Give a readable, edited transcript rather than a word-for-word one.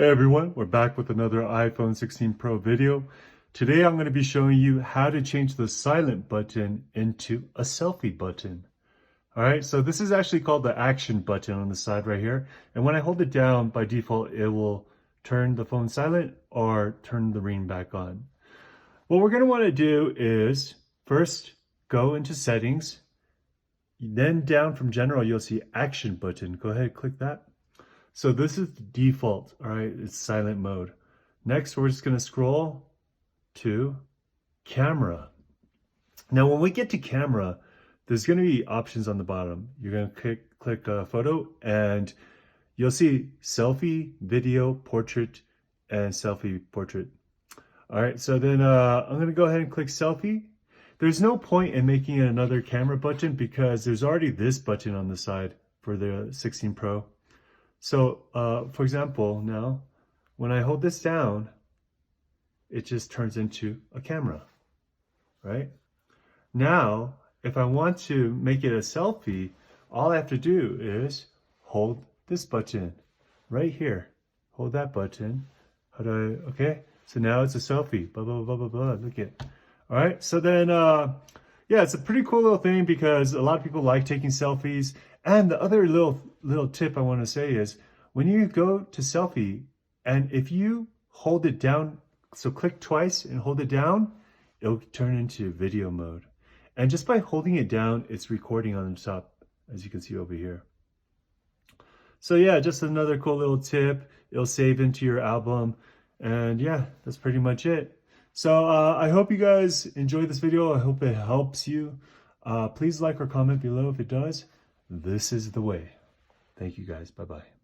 Hey everyone, we're back with another iPhone 16 Pro video. Today I'm going to be showing you how to change the silent button into a selfie button. Alright, so this is actually called the action button on the side right here. And when I hold it down, by default, it will turn the phone silent or turn the ring back on. What we're going to want to do is first go into settings. Then down from general, you'll see action button. Go ahead, click that. So this is the default, all right, it's silent mode. Next, we're just gonna scroll to camera. Now, when we get to camera, there's gonna be options on the bottom. You're gonna click photo and you'll see selfie, video, portrait, and selfie portrait. All right, so then I'm gonna go ahead and click selfie. There's no point in making another camera button because there's already this button on the side for the 16 Pro. So, for example, now, when I hold this down, it just turns into a camera, right? Now, if I want to make it a selfie, all I have to do is hold this button right here. Hold that button. Okay? So now it's a selfie. Blah, blah, blah, blah, blah. Look at it. All right? So then, yeah, it's a pretty cool little thing because a lot of people like taking selfies. And the other little tip I want to say is when you go to selfie and if you hold it down, so click twice and hold it down, it'll turn into video mode. And just by holding it down, it's recording on the top, as you can see over here. So yeah, just another cool little tip. It'll save into your album. And yeah, that's pretty much it. So I hope you guys enjoyed this video. I hope it helps you. Please like or comment below if it does. This is the way. Thank you guys. Bye-bye.